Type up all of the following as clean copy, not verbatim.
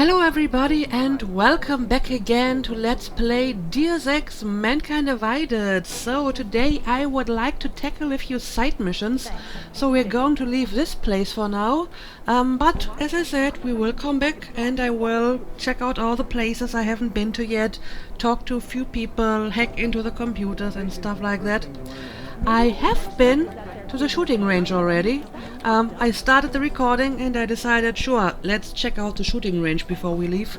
Hello everybody and welcome back again to Let's Play Deus Ex Mankind Divided. So today I would like to tackle a few side missions. So we're going to leave this place for now. But as I said, we will come back and I will check out all the places I haven't been to yet, talk to a few people, hack into the computers and stuff like that. I have been to the shooting range already. I started the recording and I decided, sure, let's check out the shooting range before we leave.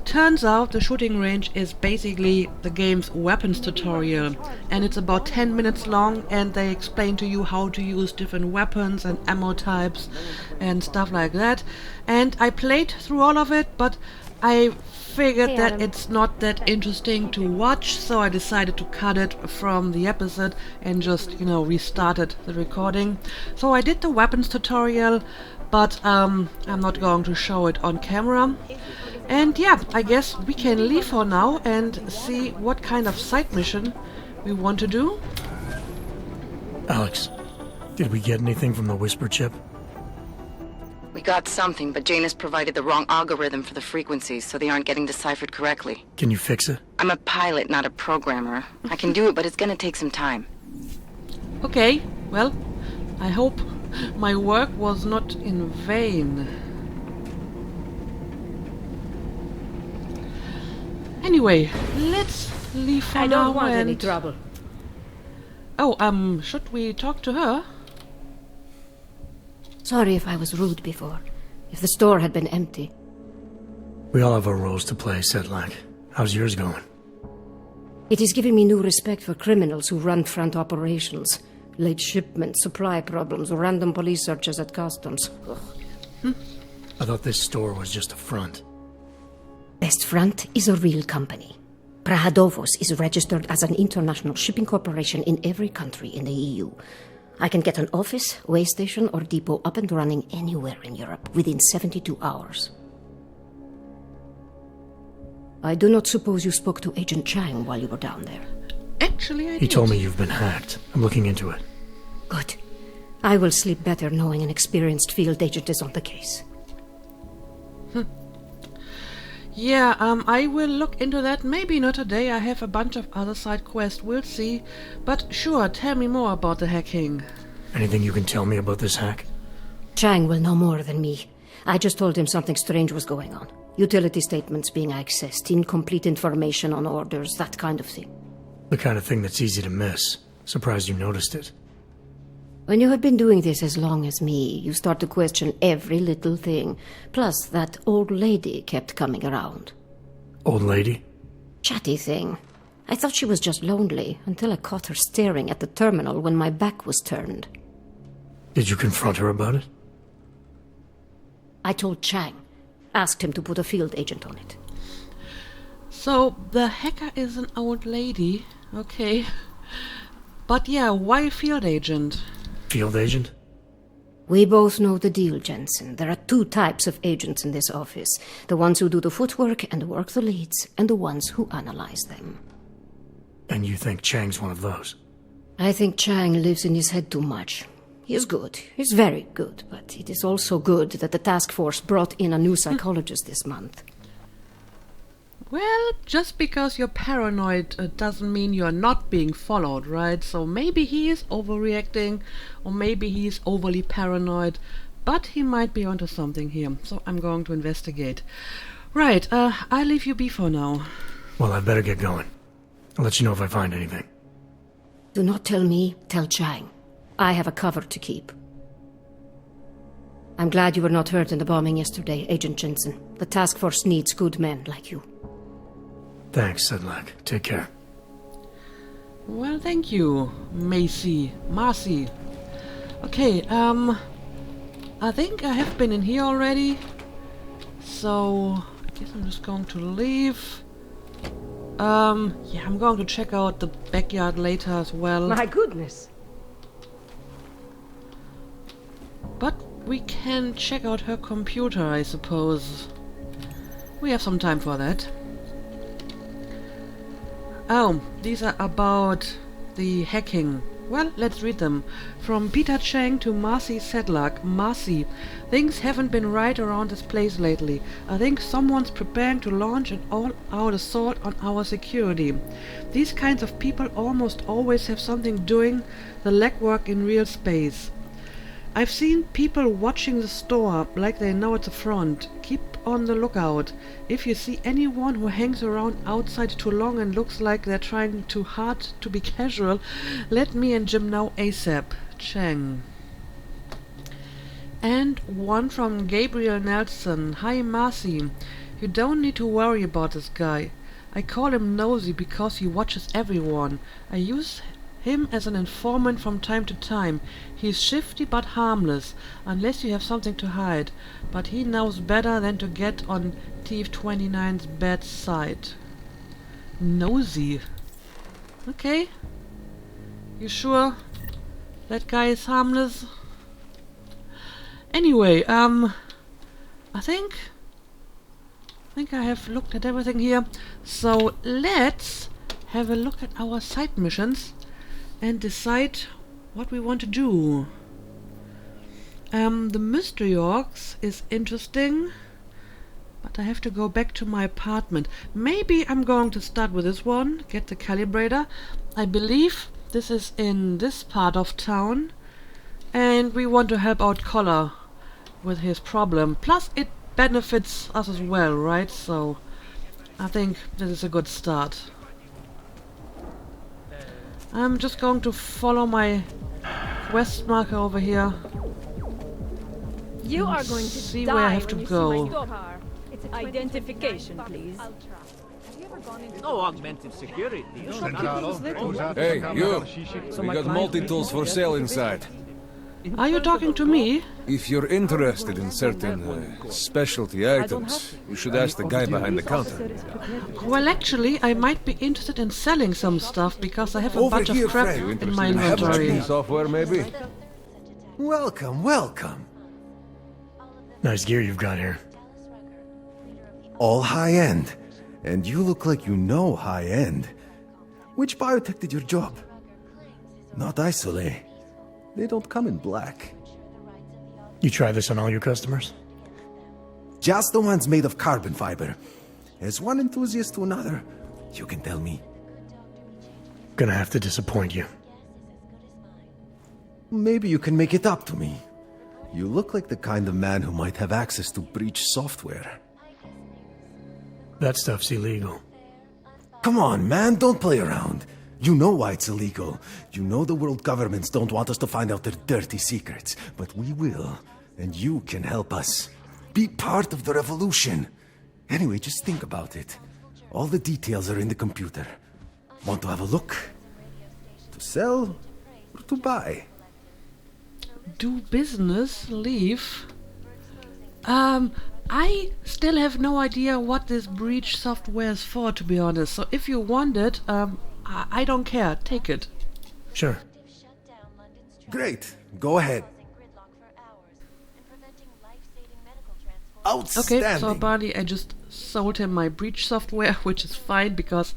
Turns out the shooting range is basically the game's weapons tutorial, and it's about 10 minutes long, and they explain to you how to use different weapons and ammo types and stuff like that. And I played through all of it, but I figured that it's not that interesting to watch, so I decided to cut it from the episode and just, restarted the recording. So I did the weapons tutorial, but I'm not going to show it on camera. And yeah, I guess we can leave for now and see what kind of side mission we want to do. Alex, did we get anything from the Whisper chip? We got something, but Jane has provided the wrong algorithm for the frequencies, so they aren't getting deciphered correctly. Can you fix it? I'm a pilot, not a programmer. I can do it, but it's gonna take some time. Okay, well, I hope my work was not in vain. Anyway, let's leave for now. I don't want any trouble. Oh, should we talk to her? Sorry if I was rude before. If the store had been empty. We all have our roles to play, Sedlak. How's yours going? It is giving me new respect for criminals who run front operations. Late shipments, supply problems, or random police searches at customs. I thought this store was just a front. Best Front is a real company. Prahadovos is registered as an international shipping corporation in every country in the EU. I can get an office, way station, or depot up and running anywhere in Europe within 72 hours. I do not suppose you spoke to Agent Chang while you were down there. Actually, I did. He told me you've been hacked. I'm looking into it. Good. I will sleep better knowing an experienced field agent is on the case. Yeah, I will look into that. Maybe not today. I have a bunch of other side quests. We'll see. But sure, tell me more about the hacking. Anything you can tell me about this hack? Chang will know more than me. I just told him something strange was going on. Utility statements being accessed, incomplete information on orders, that kind of thing. The kind of thing that's easy to miss. Surprised you noticed it. When you have been doing this as long as me, you start to question every little thing. Plus, that old lady kept coming around. Old lady? Chatty thing. I thought she was just lonely, until I caught her staring at the terminal when my back was turned. Did you confront her about it? I told Chang. Asked him to put a field agent on it. So, the hacker is an old lady. Okay. But yeah, why field agent? Field agent? We both know the deal, Jensen. There are two types of agents in this office. The ones who do the footwork and work the leads, and the ones who analyze them. And you think Chang's one of those? I think Chang lives in his head too much. He is good. He's very good. But it is also good that the task force brought in a new psychologist this month. Well, just because you're paranoid doesn't mean you're not being followed, right? So maybe he is overreacting, or maybe he's overly paranoid, but he might be onto something here, so I'm going to investigate. Right, I'll leave you be for now. Well, I'd better get going. I'll let you know if I find anything. Do not tell me, tell Chang. I have a cover to keep. I'm glad you were not hurt in the bombing yesterday, Agent Jensen. The task force needs good men like you. Thanks, Sedlak. Take care. Well, thank you, Marcy. Okay, I think I have been in here already, so I guess I'm just going to leave. Yeah, I'm going to check out the backyard later as well. My goodness. But we can check out her computer, I suppose. We have some time for that. Oh, these are about the hacking Well, let's read them. From Peter Chang to Marcy Sedlak. Marcy, things haven't been right around this place lately. I think someone's preparing to launch an all-out assault on our security. These kinds of people almost always have something doing the legwork in real space. I've seen people watching the store like they know it's a front. Keep on the lookout. If you see anyone who hangs around outside too long and looks like they're trying too hard to be casual, let me and Jim know ASAP. Chang. And one from Gabriel Nelson. Hi Marcy. You don't need to worry about this guy. I call him Nosy because he watches everyone. I use him as an informant from time to time. He's shifty but harmless, unless you have something to hide. But he knows better than to get on TF-29's bad side. Nosy. Okay. You sure that guy is harmless? Anyway, I think I have looked at everything here. So let's have a look at our side missions and decide what we want to do. The Mystery Orcs is interesting, but I have to go back to my apartment. Maybe I'm going to start with this one, get the calibrator. I believe this is in this part of town, and we want to help out Collar with his problem. Plus it benefits us as well, right? So I think this is a good start. I'm just going to follow my quest marker over here. You are going to see die where I have to when you go. see my car. Identification, please. No augmented security. Hey, you! We got multi-tools for sale inside. Are you talking to me? If you're interested in certain specialty items, you should ask the guy behind the counter. Well, actually, I might be interested in selling some stuff because I have a bunch of crap in my inventory. Software, maybe? Welcome, welcome. Nice gear you've got here. All high-end. And you look like you know high-end. Which biotech did your job? Not Isolate. They don't come in black. You try this on all your customers? Just the ones made of carbon fiber. As one enthusiast to another, you can tell me. Gonna have to disappoint you. Maybe you can make it up to me. You look like the kind of man who might have access to breach software. That stuff's illegal. Come on, man, don't play around. You know why it's illegal. You know the world governments don't want us to find out their dirty secrets. But we will. And you can help us. Be part of the revolution. Anyway, just think about it. All the details are in the computer. Want to have a look? To sell or to buy? Do business, leave. I still have no idea what this breach software is for, to be honest. So if you want it, I don't care. Take it. Sure. Great. Go ahead. Outstanding. Okay, so apparently I just sold him my breach software, which is fine because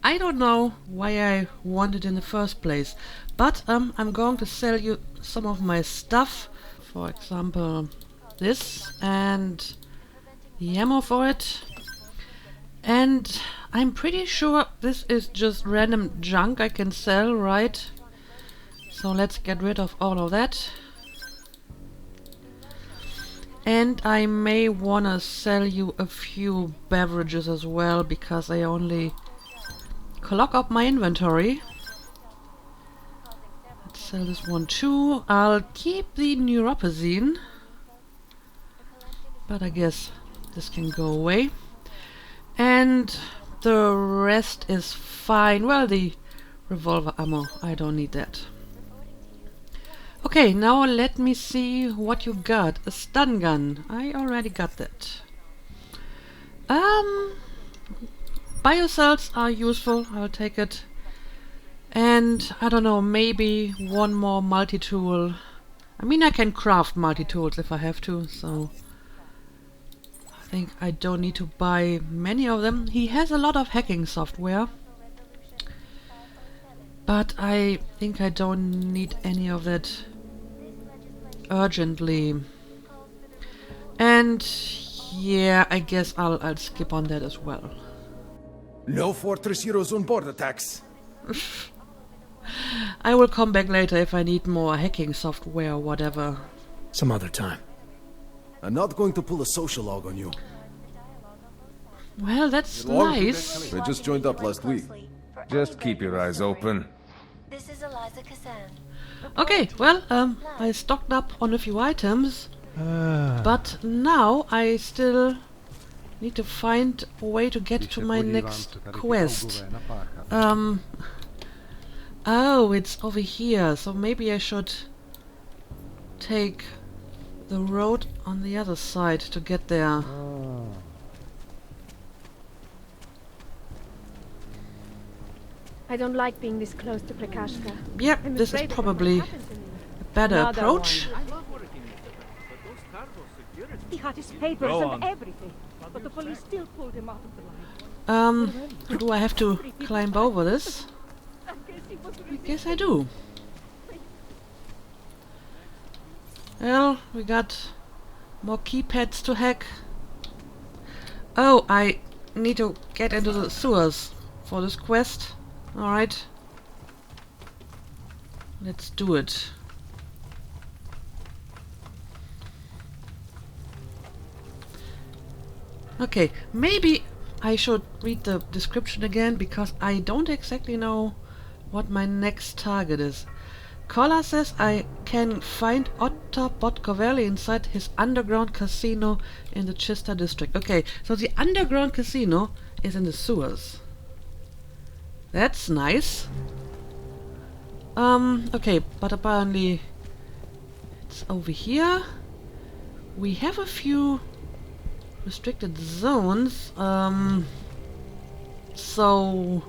I don't know why I want it in the first place. But I'm going to sell you some of my stuff. For example, this and the ammo for it. And I'm pretty sure this is just random junk I can sell, right? So let's get rid of all of that. And I may wanna sell you a few beverages as well, because I only clog up my inventory. Let's sell this one too. I'll keep the neuropozyne, but I guess this can go away. And the rest is fine. Well, the revolver ammo, I don't need that. Okay, now let me see what you got. A stun gun. I already got that. Biocells are useful. I'll take it. And I don't know, maybe one more multi-tool. I mean, I can craft multi-tools if I have to, so I think I don't need to buy many of them. He has a lot of hacking software. But I think I don't need any of that urgently. And yeah, I guess I'll skip on that as well. No Fortress Heroes on board attacks. I will come back later if I need more hacking software or whatever. Some other time. I'm not going to pull a social log on you. Well, that's nice. They just joined up last week. Just keep your eyes open. This is Eliza Kazan. Okay, well, I stocked up on a few items. But now I still need to find a way to get to my next quest. Oh, it's over here, so maybe I should take the road on the other side to get there. I don't like being this close to Prakashka. Yep, this is probably a better approach. He had his papers and everything, but the police still pulled him out of the line. Do I have to climb over this? I guess I do. Well, we got more keypads to hack. Oh, I need to get into the sewers for this quest. Alright. Let's do it. Okay, maybe I should read the description again, because I don't exactly know what my next target is. Collar says I can find Otto Cavelli inside his underground casino in the Chester district. Okay, so the underground casino is in the sewers. That's nice. Okay, but apparently it's over here. We have a few restricted zones. So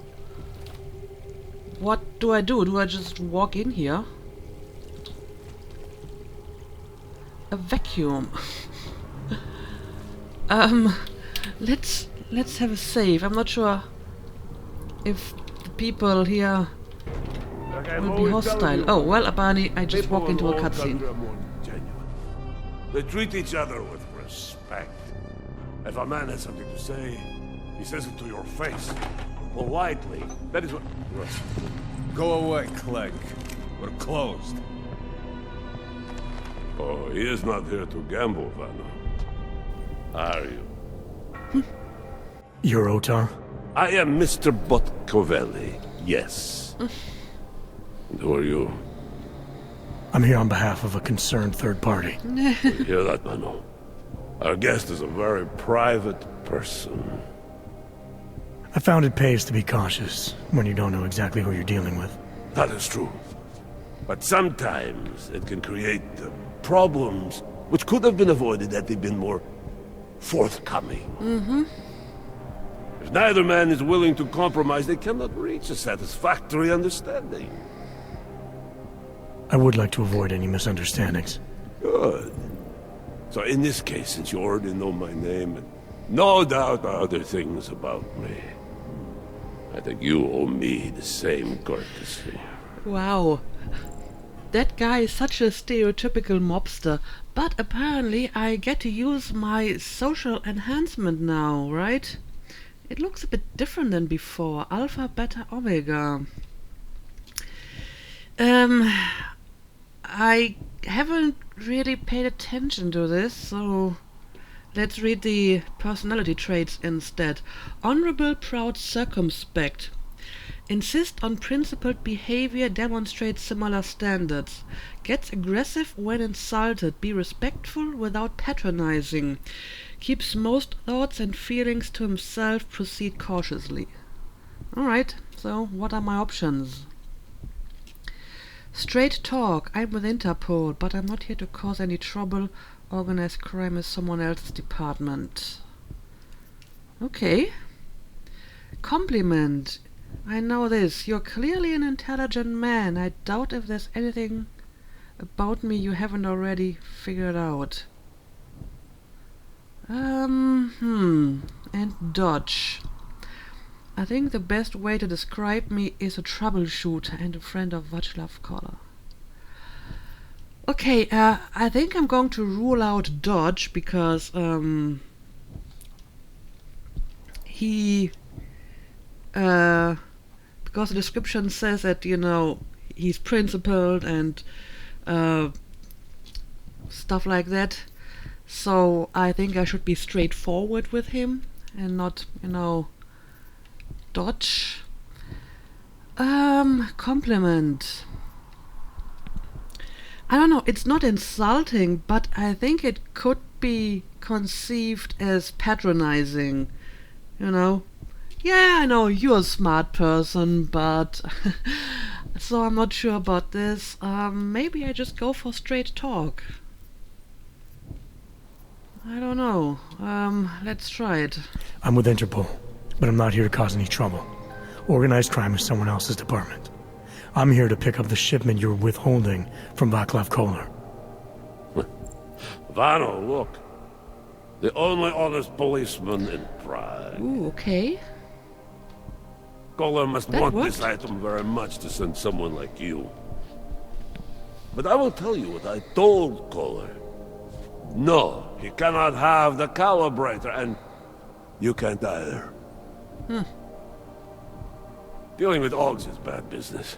what do? Do I just walk in here? A vacuum. Let's have a save. I'm not sure if the people here will be hostile. Oh, well, apparently I just walk into a cutscene. They treat each other with respect. If a man has something to say, he says it to your face. Politely. That is what... Go away, Clegg. We're closed. Oh, he is not here to gamble, Vanna. Are you? You're Otar? I am Mr. Cavelli. Yes. And who are you? I'm here on behalf of a concerned third party. You hear that, Vanna? Our guest is a very private person. I found it pays to be cautious when you don't know exactly who you're dealing with. That is true. But sometimes it can create problems which could have been avoided had they been more forthcoming. If neither man is willing to compromise, they cannot reach a satisfactory understanding. I would like to avoid any misunderstandings. Good. So in this case, since you already know my name and no doubt other things about me, I think you owe me the same courtesy. Wow. That guy is such a stereotypical mobster, but apparently I get to use my social enhancement now, right? It looks a bit different than before. Alpha, Beta, Omega. I haven't really paid attention to this, so let's read the personality traits instead. Honorable, proud, circumspect. Insist on principled behavior, demonstrates similar standards. Gets aggressive when insulted, be respectful without patronizing. Keeps most thoughts and feelings to himself, proceed cautiously. Alright, so what are my options? Straight talk, I'm with Interpol, but I'm not here to cause any trouble. Organized crime is someone else's department. Okay. Compliment. I know this. You're clearly an intelligent man. I doubt if there's anything about me you haven't already figured out. And dodge. I think the best way to describe me is a troubleshooter and a friend of Václav Koller. Okay, I think I'm going to rule out Dodge because he because the description says that, you know, he's principled and stuff like that. So I think I should be straightforward with him and not, you know, dodge. Compliment. I don't know, it's not insulting, but I think it could be conceived as patronizing, you know. Yeah, I know, you're a smart person, but... so I'm not sure about this. Maybe I just go for straight talk. I don't know. Let's try it. I'm with Interpol, but I'm not here to cause any trouble. Organized crime is someone else's department. I'm here to pick up the shipment you're withholding from Václav Koller. Vano, look. The only honest policeman in Prague. Ooh, okay. Koller must That want worked. this item very much to send someone like you. But I will tell you what I told Koller. No, he cannot have the calibrator, and you can't either. Dealing with Augs is bad business.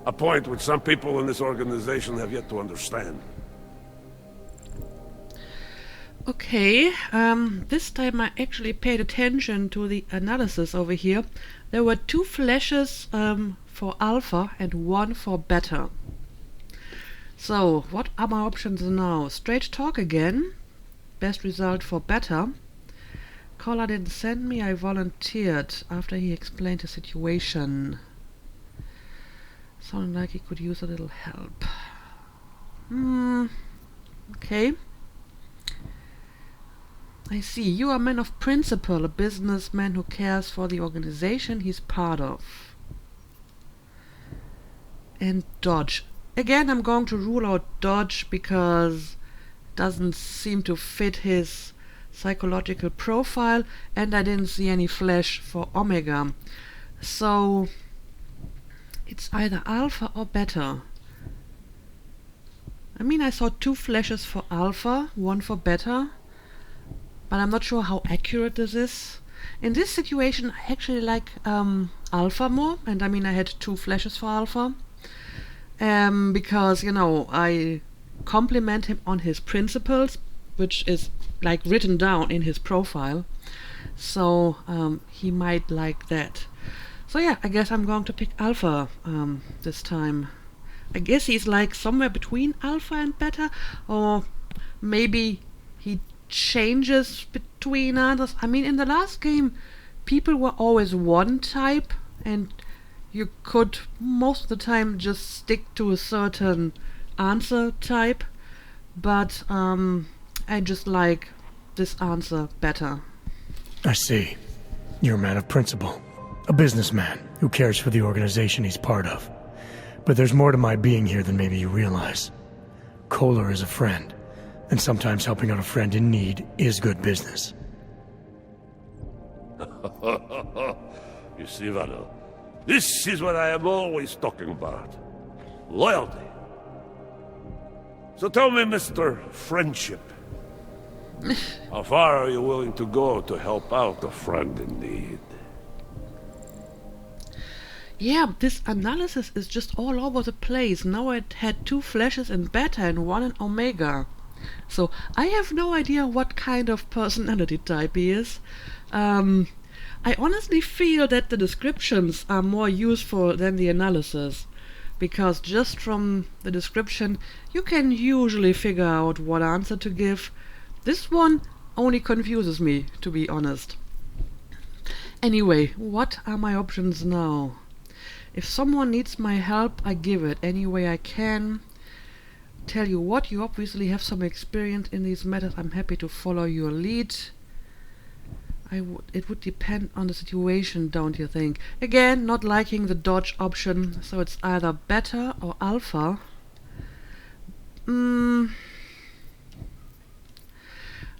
A point which some people in this organization have yet to understand. Okay, this time I actually paid attention to the analysis over here. There were 2 flashes for alpha and 1 for beta. So, what are my options now? Straight talk again. Best result for beta. Koller didn't send me, I volunteered after he explained the situation. Sounded like he could use a little help. Okay. I see. You are a man of principle, a businessman who cares for the organization he's part of. And Dodge. Again, I'm going to rule out Dodge because it doesn't seem to fit his psychological profile, and I didn't see any flash for Omega. So it's either alpha or beta. I mean, I saw 2 flashes for alpha, 1 for beta, but I'm not sure how accurate this is. In this situation, I actually like alpha more, and I mean, I had 2 flashes for alpha, because, you know, I compliment him on his principles, which is like written down in his profile, so he might like that. So yeah, I guess I'm going to pick alpha this time. I guess he's like somewhere between alpha and beta, or maybe he changes between others. I mean, in the last game, people were always one type, and you could most of the time just stick to a certain answer type, but I just like this answer better. I see. You're a man of principle. A businessman who cares for the organization he's part of. But there's more to my being here than maybe you realize. Koller is a friend, and sometimes helping out a friend in need is good business. You see, Vano, this is what I am always talking about. Loyalty. So tell me, Mr. Friendship, how far are you willing to go to help out a friend in need? Yeah, this analysis is just all over the place. Now it had 2 flashes in beta and 1 in omega. So I have no idea what kind of personality type he is. I honestly feel that the descriptions are more useful than the analysis, because just from the description you can usually figure out what answer to give. This one only confuses me, to be honest. Anyway, what are my options now? If someone needs my help, I give it any way I can. Tell you what, you obviously have some experience in these matters. I'm happy to follow your lead. It would depend on the situation, don't you think? Again, not liking the dodge option, so it's either beta or alpha.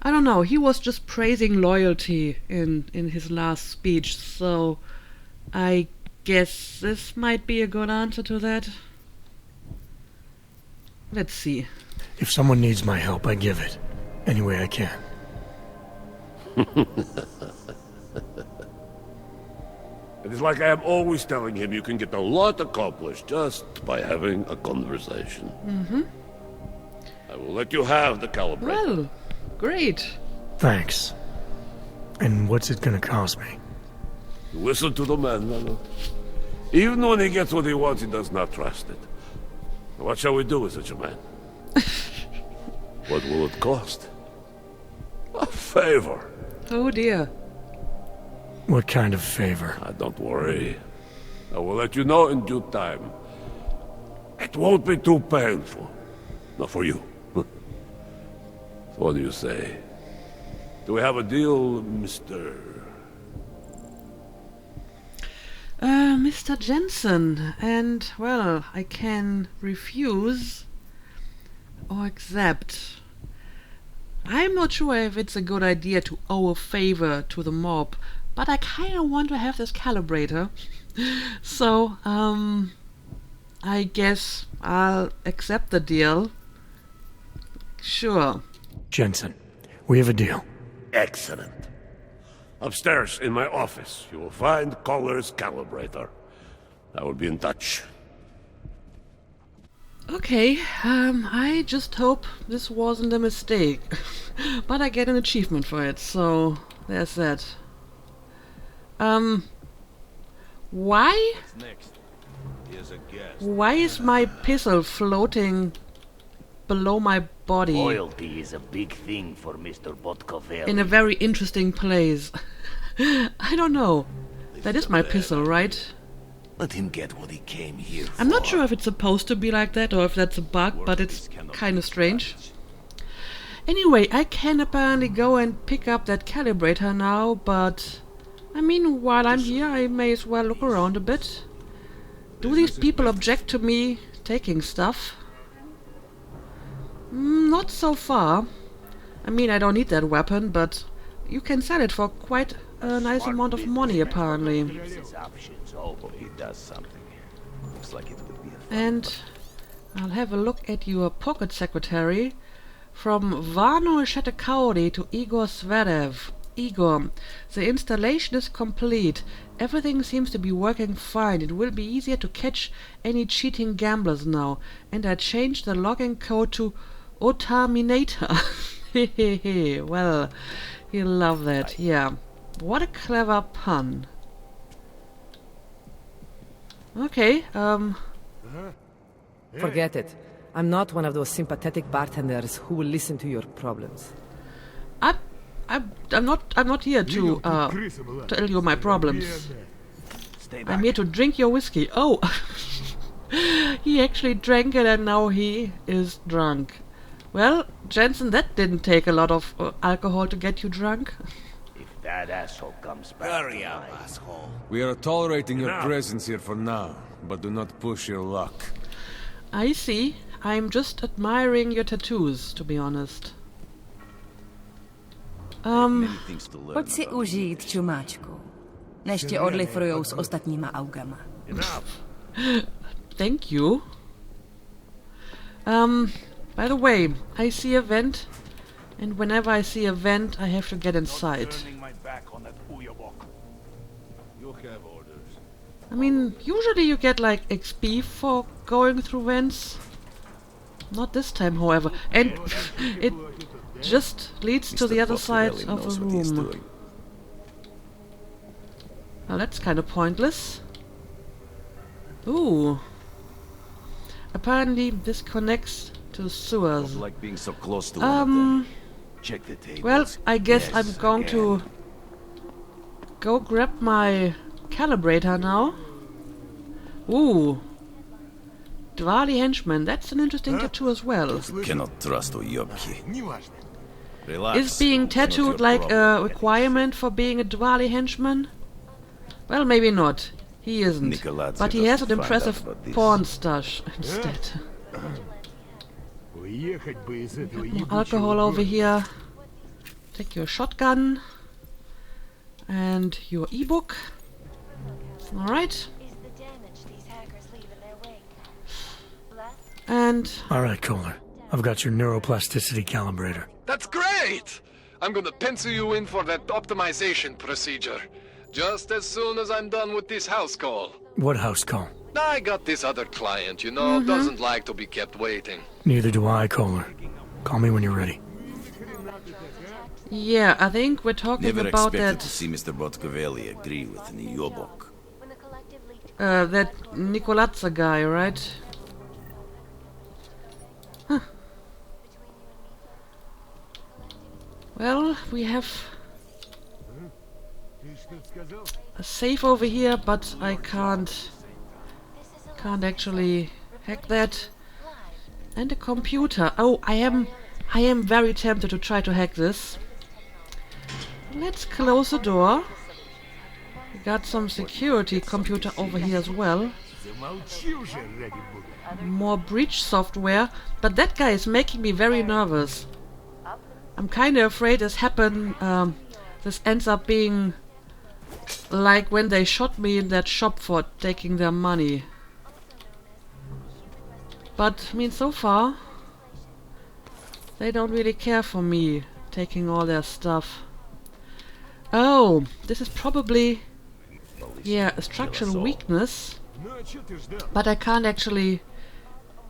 I don't know, he was just praising loyalty in his last speech, so I guess this might be a good answer to that. Let's see. If someone needs my help, I give it. Any way I can. It is like I am always telling him, you can get a lot accomplished just by having a conversation. Mm-hmm. I will let you have the calibrator. Well, great. Thanks. And what's it gonna cost me? Listen to the man, Lalo. Even when he gets what he wants, he does not trust it. What shall we do with such a man? What will it cost? A favor. Oh dear. What kind of favor? Don't worry. I will let you know in due time. It won't be too painful. Not for you. What do you say? Do we have a deal, Mr. Mr. Jensen, and, well, I can refuse or accept. I'm not sure if it's a good idea to owe a favor to the mob, but I kinda want to have this calibrator. So, I guess I'll accept the deal. Sure. Jensen, we have a deal. Excellent. Upstairs in my office, you will find Collar's calibrator. I will be in touch. Okay, I just hope this wasn't a mistake. But I get an achievement for it, so there's that. Why? Why is my pistol floating below my body? Loyalty is a big thing for Mr. Cavelli. In a very interesting place. I don't know. That is my pistol, right? Let him get what he came here for. I'm not sure if it's supposed to be like that or if that's a bug, but it's kind of strange. Anyway, I can apparently go and pick up that calibrator now, but I mean, while I'm here, I may as well look around a bit. Do these people object to me taking stuff? Not so far. I mean, I don't need that weapon, but you can sell it for quite a nice amount of money, apparently. And I'll have a look at your pocket secretary. From Vano Shatakauri to Igor Zverev. Igor, the installation is complete. Everything seems to be working fine. It will be easier to catch any cheating gamblers now. And I changed the login code to Otaminator. Hehehe. Well, you'll love that. Yeah. What a clever pun. Okay, Forget it. I'm not one of those sympathetic bartenders who will listen to your problems. I'm not here to tell you my problems. I'm here to drink your whiskey. Oh, he actually drank it and now he is drunk. Well, Jensen, that didn't take a lot of alcohol to get you drunk. If that asshole comes back. Hurry up, asshole. We are tolerating your presence here for now, but do not push your luck. I see. I'm just admiring your tattoos, to be honest. Pojď si užít, čumáčku, než tě odlifrujou s ostatníma augama. Thank you. By the way, I see a vent, and whenever I see a vent, I have to get inside. I mean, usually you get like XP for going through vents. Not this time, however. And it just leads to the other side of the room. Well, that's kind of pointless. Ooh. Apparently this connects to sewers. Like being so close to one of them. Check the tables. Well, I guess I'm going to go grab my calibrator now. Ooh. Dwali henchman, that's an interesting tattoo as well. Cannot trust Oyobki. Is being tattooed like a requirement for being a Dwali henchman? Well, maybe not. He isn't. But he has an impressive porn stash instead. More alcohol over here. Take your shotgun and your ebook. Alright. And... Alright, Kohler. I've got your neuroplasticity calibrator. That's great! I'm gonna pencil you in for that optimization procedure. Just as soon as I'm done with this house call. What house call? I got this other client, you know, doesn't like to be kept waiting. Neither do I, Kohler. Call me when you're ready. Yeah, I think we're talking Never about expected that... to see Mr. Cavelli agree with the Yobok. that Nicolazza guy, right? Huh. Well, we have a safe over here, but I can't actually hack that. And a computer. Oh, I am very tempted to try to hack this. Let's close the door. We got some security computer over here as well. More breach software, but that guy is making me very nervous. I'm kind of afraid this ends up being like when they shot me in that shop for taking their money. But, I mean, so far they don't really care for me taking all their stuff. Oh, this is probably, yeah, a structural weakness, but I can't actually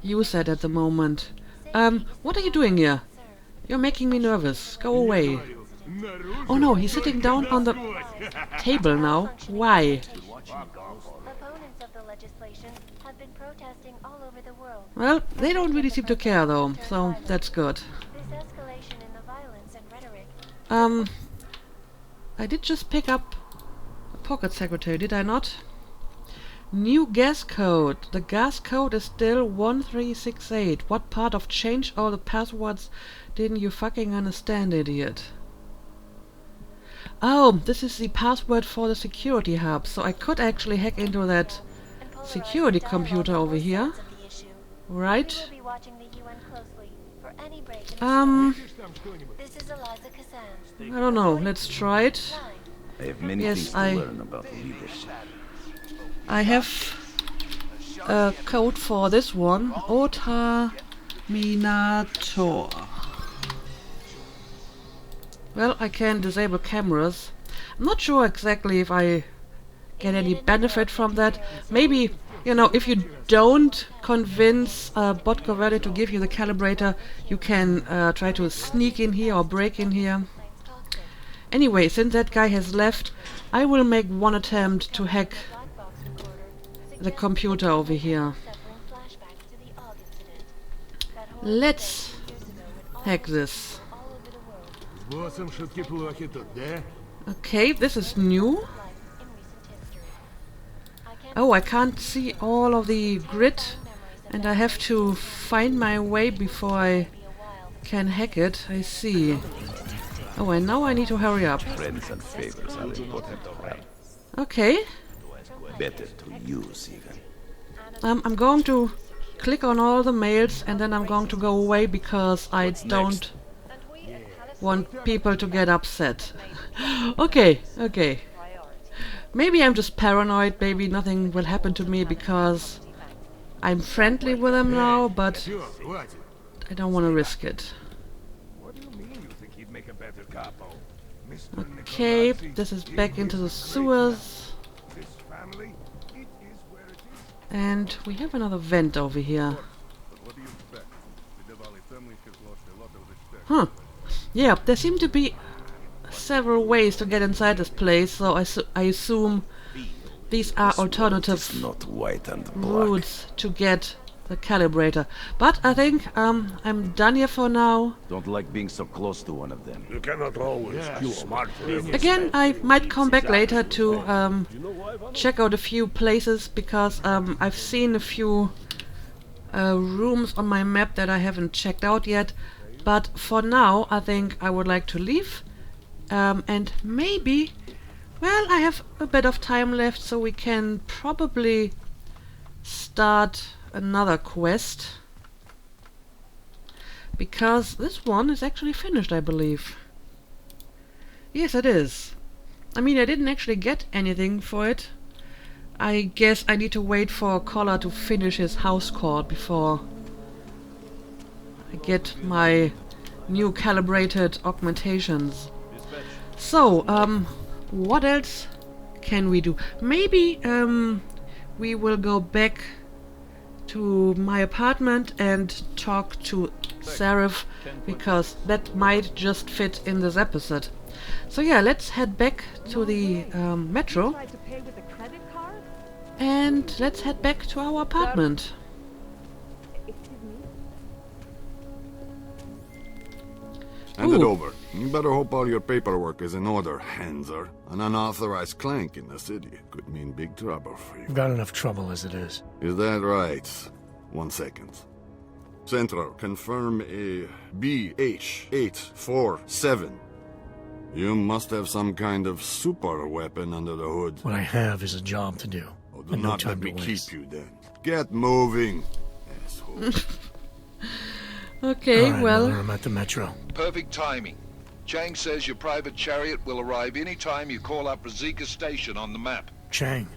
use that at the moment. What are you doing here? You're making me nervous. Go away. Oh no, he's sitting down on the table now. Why? Well, they don't really seem to care though, so that's good. I did just pick up a pocket secretary, did I not? New gas code. The gas code is still 1368. What part of change all the passwords didn't you fucking understand, idiot? Oh, this is the password for the security hub, so I could actually hack into that security computer over here. Right? I don't know, let's try it. I have many things to learn about leadership. I have a code for this one. Ota Minator. Well, I can disable cameras. I'm not sure exactly if I get any benefit from that. Maybe, you know, if you don't convince Cavelli to give you the calibrator, you can try to sneak in here or break in here. Anyway, since that guy has left, I will make one attempt to hack the computer over here. Let's hack this. Okay, this is new. Oh, I can't see all of the grid, and I have to find my way before I can hack it. I see. Oh, and now I need to hurry up. Friends and favors are important, right? Okay. Better to use, even. I'm going to click on all the mails, and then I'm going to go away because I don't want people to get upset. Okay. Maybe I'm just paranoid, maybe nothing will happen to me because I'm friendly with them now, but I don't want to risk it. Okay, this is back into the sewers. And we have another vent over here. Huh. Yeah, there seem to be several ways to get inside this place, so I assume these are alternative routes to get the calibrator. But I think I'm done here for now. Don't like being so close to one of them. You cannot always be smart for everything. Again, I might come back later to check out a few places, because I've seen a few rooms on my map that I haven't checked out yet. But for now, I think I would like to leave. And maybe, well, I have a bit of time left, so we can probably start another quest. Because this one is actually finished, I believe. Yes, it is. I mean, I didn't actually get anything for it. I guess I need to wait for Collar to finish his house call before I get my new calibrated augmentations. So, what else can we do? Maybe we will go back to my apartment and talk to Seraph, because that might just fit in this episode. So yeah, let's head back to the metro and let's head back to our apartment. Hand it over. You better hope all your paperwork is in order, Hanser. An unauthorized clank in the city could mean big trouble for you. I've got enough trouble as it is. Is that right? 1 second. Central, confirm a BH-847. You must have some kind of super weapon under the hood. What I have is a job to do. Oh, do not let me keep you then. Get moving, asshole. Okay, right, well... I'm at the metro. Perfect timing. Chang says your private chariot will arrive any time you call up Ruzika Station on the map. Chang,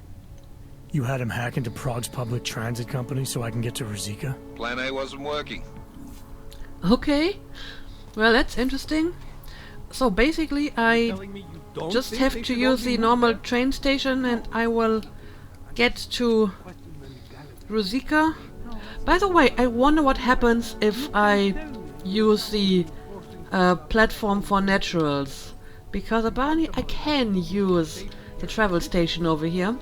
you had him hack into Prague's public transit company so I can get to Ruzika? Plan A wasn't working. Okay, well that's interesting. So basically I just have to use the normal train station and I will get to Ruzika. By the way, I wonder what happens if I use the platform for naturals, because apparently I can use the travel station over here.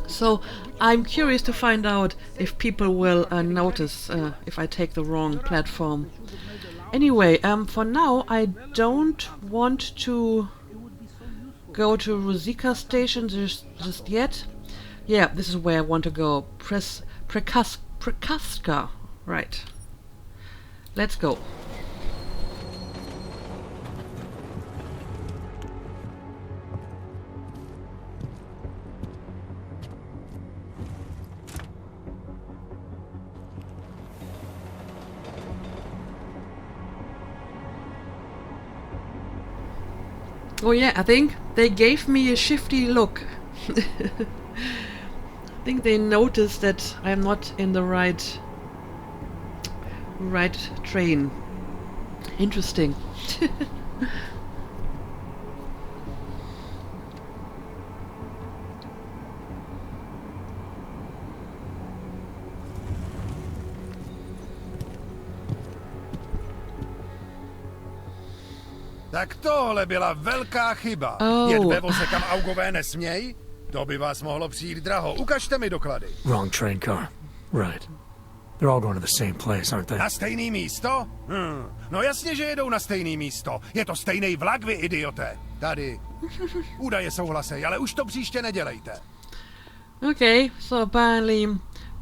So I'm curious to find out if people will notice if I take the wrong platform. Anyway, for now I don't want to go to Ruzika station just yet. Yeah, this is where I want to go. Prekaska. Right. Let's go. Oh yeah, I think they gave me a shifty look. I think they noticed that I'm not in the right train. Interesting. Tak tohle byla velká chyba. Oh. Jet ve voze, kam augové nesmějí? To by vás mohlo přijít draho. Ukažte mi doklady. Wrong train car. Right. They're all going to the same place, aren't they? Na stejný místo? No jasně, že jedou na stejný místo. Je to stejný vlak, vy idioté. Tady. Údaje souhlasej, ale už to příště nedělejte. Okay, so apparently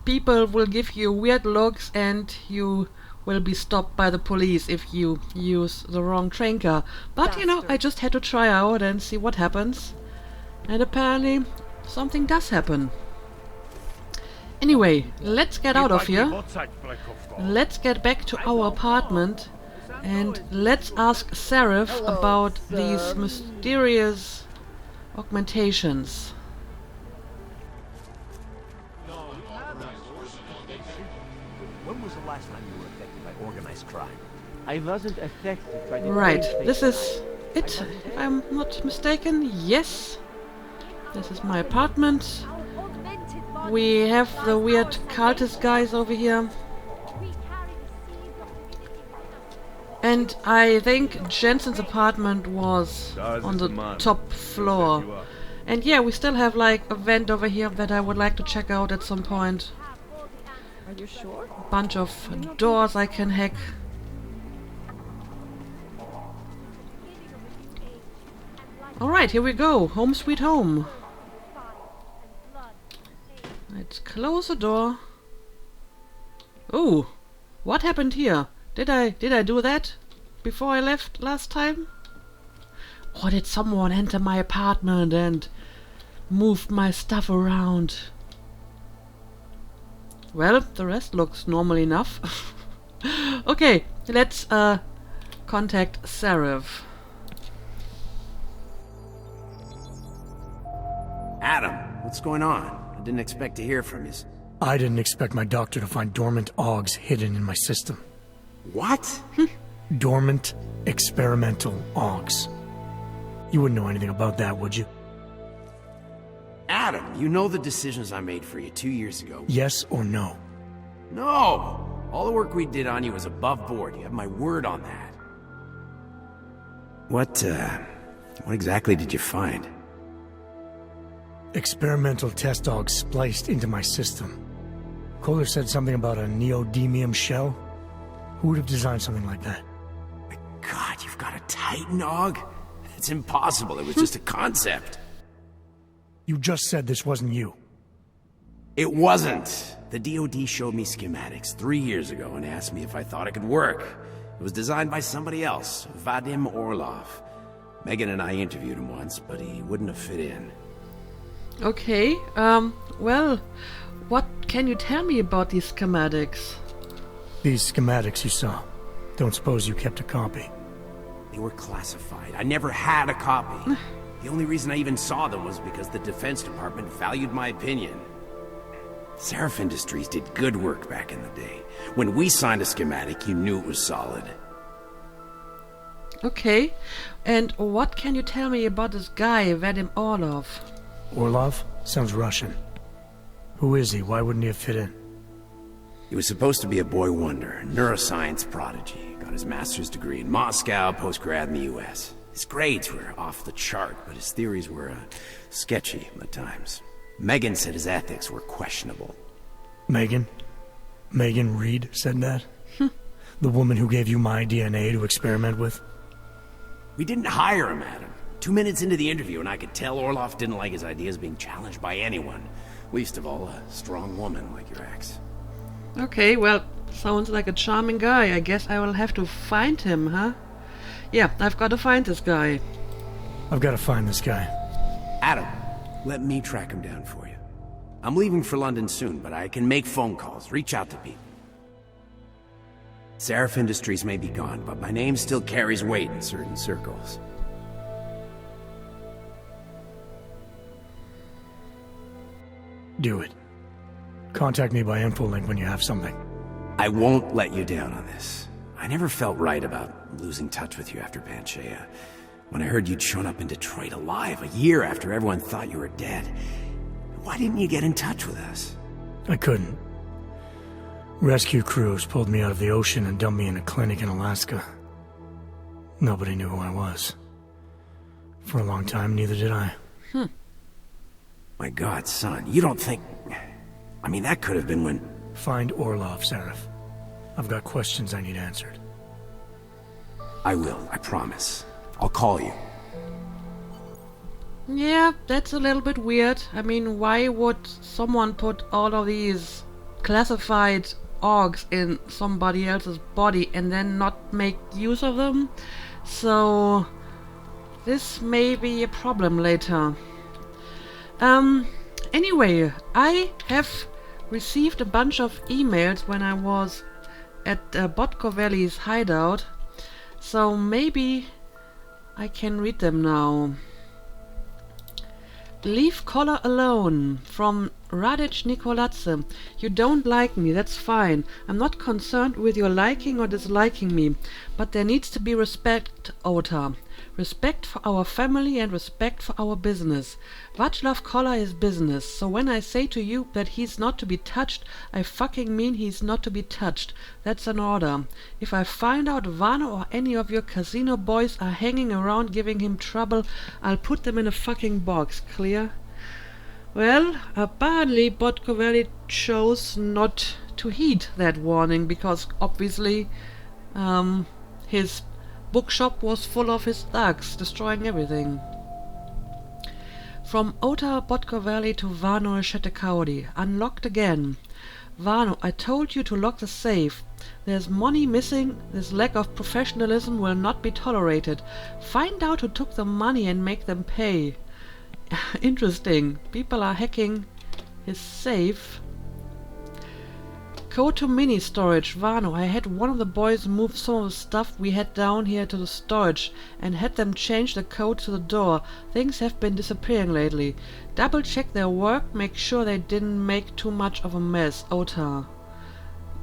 people will give you weird looks and you will be stopped by the police if you use the wrong train car. But you know, I just had to try out and see what happens. And apparently something does happen. Anyway, let's get out of here. Let's get back to our apartment and let's ask Seraph about these mysterious augmentations. When was the last time you were affected by organized crime? I wasn't affected by the Right, this is it, if I'm not mistaken. Yes. This is my apartment. We have the weird cultist guys over here. And I think Jensen's apartment was on the top floor. And yeah, we still have like a vent over here that I would like to check out at some point. Are you sure? A bunch of doors I can hack. Alright, here we go. Home sweet home. Let's close the door. Oh, what happened here? Did I do that before I left last time? Or did someone enter my apartment and moved my stuff around? Well, the rest looks normal enough. Okay, let's contact Seraph. Adam, what's going on? I didn't expect to hear from you. I didn't expect my doctor to find dormant augs hidden in my system. What? Dormant experimental augs. You wouldn't know anything about that, would you? Adam, you know the decisions I made for you 2 years ago. Yes or no? No! All the work we did on you was above board. You have my word on that. What exactly did you find? Experimental test augs spliced into my system. Kohler said something about a neodymium shell. Who would have designed something like that? God, you've got a Titan aug? It's impossible. It was just a concept. You just said this wasn't you. It wasn't. The DoD showed me schematics 3 years ago and asked me if I thought it could work. It was designed by somebody else, Vadim Orlov. Megan and I interviewed him once, but he wouldn't have fit in. Okay, well, what can you tell me about these schematics? These schematics you saw. Don't suppose you kept a copy? They were classified. I never had a copy. The only reason I even saw them was because the Defense Department valued my opinion. Seraph Industries did good work back in the day. When we signed a schematic, you knew it was solid. Okay, and what can you tell me about this guy, Vadim Orlov? Orlov? Sounds Russian. Who is he? Why wouldn't he have fit in? He was supposed to be a boy wonder, neuroscience prodigy. Got his master's degree in Moscow, post-grad in the US. His grades were off the chart, but his theories were sketchy at times. Megan said his ethics were questionable. Megan? Megan Reed said that? The woman who gave you my DNA to experiment with? We didn't hire him, Adam. 2 minutes into the interview, and I could tell Orlov didn't like his ideas being challenged by anyone. Least of all, a strong woman like your ex. Okay, well, sounds like a charming guy. I guess I will have to find him, huh? Yeah, I've got to find this guy. I've got to find this guy. Adam, let me track him down for you. I'm leaving for London soon, but I can make phone calls, reach out to people. Seraph Industries may be gone, but my name still carries weight in certain circles. Do it. Contact me by infolink when you have something. I won't let you down on this. I never felt right about losing touch with you after Panchea. When I heard you'd shown up in Detroit alive a year after everyone thought you were dead. Why didn't you get in touch with us? I couldn't. Rescue crews pulled me out of the ocean and dumped me in a clinic in Alaska. Nobody knew who I was. For a long time, neither did I. My God, son, you don't think... I mean, that could have been when... Find Orlov, Seraph. I've got questions I need answered. I will, I promise. I'll call you. Yeah, that's a little bit weird. I mean, why would someone put all of these classified orgs in somebody else's body and then not make use of them? So, this may be a problem later. Anyway, I have received a bunch of emails when I was at Cavelli's hideout, so maybe I can read them now. Leave Collar alone, from Radic Nikoladze. You don't like me, that's fine. I'm not concerned with your liking or disliking me, but there needs to be respect, Ota. Respect for our family and respect for our business. Václav Collar is business, so when I say to you that he's not to be touched, I fucking mean he's not to be touched. That's an order. If I find out Vano or any of your casino boys are hanging around giving him trouble, I'll put them in a fucking box. Clear? Well, apparently Cavelli chose not to heed that warning, because obviously his bookshop was full of his thugs, destroying everything. From Ota Cavelli to Vano Shetekaudi. Unlocked again. Vano, I told you to lock the safe. There's money missing. This lack of professionalism will not be tolerated. Find out who took the money and make them pay. Interesting. People are hacking his safe. Code to mini storage. Vano, I had one of the boys move some of the stuff we had down here to the storage and had them change the code to the door. Things have been disappearing lately. Double check their work, make sure they didn't make too much of a mess. Ota.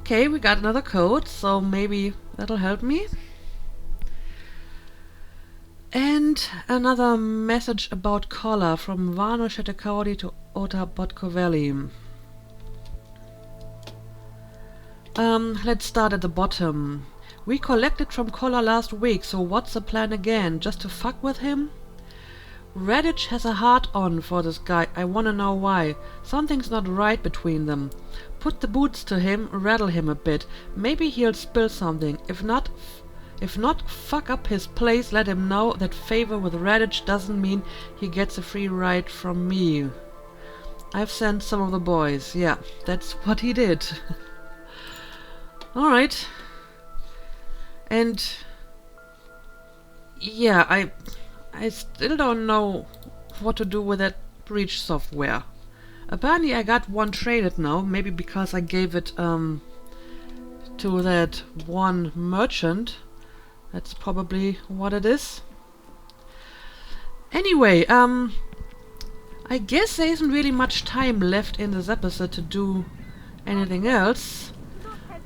Okay, we got another code, so maybe that'll help me. And another message about Collar from Vano Shetakaudi to Ota Cavelli. Let's start at the bottom. We collected from Collar last week, so what's the plan again? Just to fuck with him? Radich has a heart-on for this guy. I wanna know why. Something's not right between them. Put the boots to him, rattle him a bit. Maybe he'll spill something. If not, fuck up his place. Let him know that favor with Radich doesn't mean he gets a free ride from me. I've sent some of the boys. Yeah, that's what he did. Alright. And yeah, I still don't know what to do with that breach software. Apparently I got one traded now, maybe because I gave it to that one merchant. That's probably what it is. Anyway, I guess there isn't really much time left in this episode to do anything else.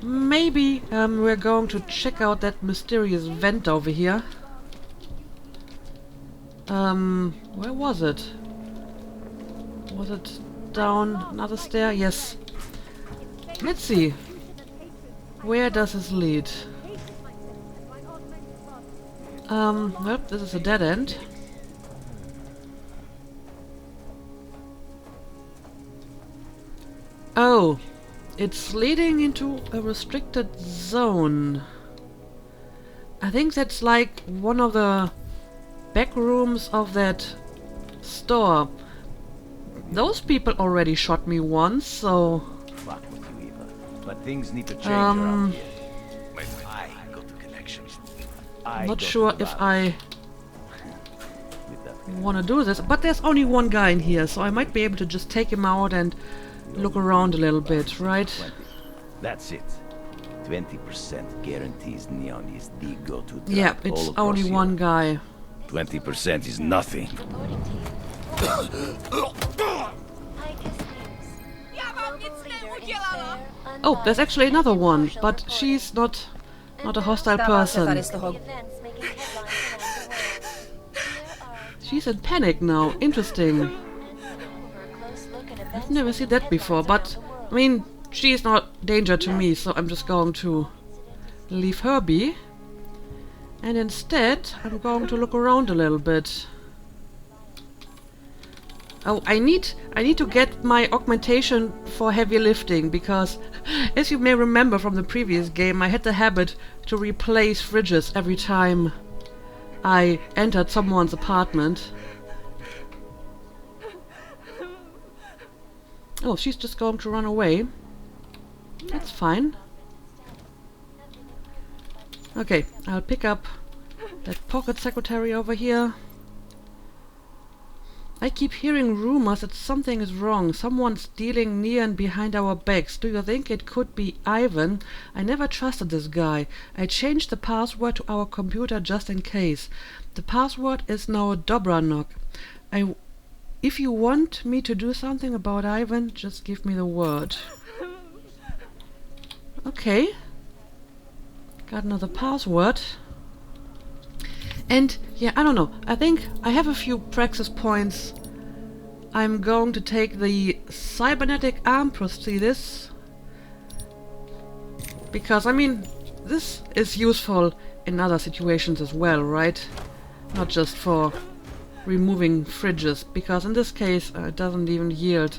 Maybe we're going to check out that mysterious vent over here. Where was it? Was it down another stair? Yes. Let's see. Where does this lead? Well, this is a dead end. Oh, it's leading into a restricted zone. I think that's like one of the back rooms of that store. Those people already shot me once, so... Fuck with you, Eva. But things need to change around here. I got the connections. I'm not sure if I want to do this, but there's only one guy in here, so I might be able to just take him out and look around a little bit, right? 20. That's it. 20% guarantees Neon is the go-to drug. Yeah, it's only one guy. 20% is nothing. Oh, there's actually another one, but she's not a hostile person. She's in panic now. Interesting. I've never seen that before, but I mean, she's not danger to me, so I'm just going to leave her be. And instead, I'm going to look around a little bit. Oh, I need to get my augmentation for heavy lifting, because as you may remember from the previous game, I had the habit to replace fridges every time I entered someone's apartment. Oh, she's just going to run away. That's fine. Okay, I'll pick up that pocket secretary over here. I keep hearing rumors that something is wrong. Someone's dealing near and behind our backs. Do you think it could be Ivan? I never trusted this guy. I changed the password to our computer just in case. The password is now Dobranok. If you want me to do something about Ivan, just give me the word. Okay. Got another password. And yeah, I don't know. I think I have a few praxis points. I'm going to take the cybernetic arm prosthesis. Because, I mean, this is useful in other situations as well, right? Not just for removing fridges. Because in this case, it doesn't even yield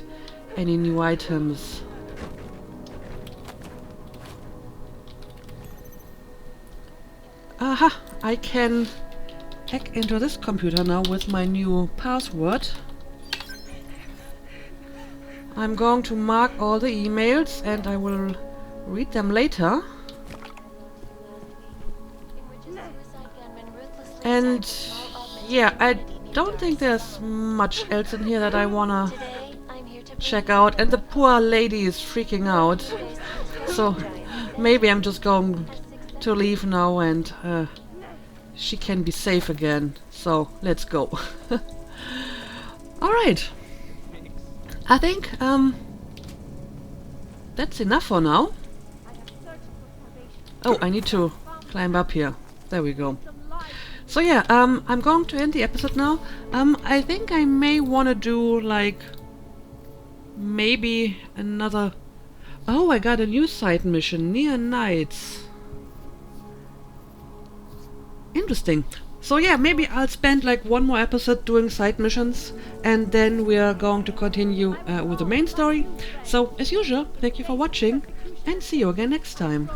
any new items. Aha! I can hack into this computer now with my new password. I'm going to mark all the emails and I will read them later. And yeah, I don't think there's much else in here that I wanna check out. And the poor lady is freaking out. So maybe I'm just going to leave now and she can be safe again. So let's go. Alright. I think that's enough for now. Oh, I need to climb up here. There we go. So yeah, I'm going to end the episode now. I think I may want to do like maybe another... Oh, I got a new side mission, Near Nights. Interesting. So yeah, maybe I'll spend like one more episode doing side missions, and then we are going to continue with the main story. So as usual, thank you for watching, and see you again next time.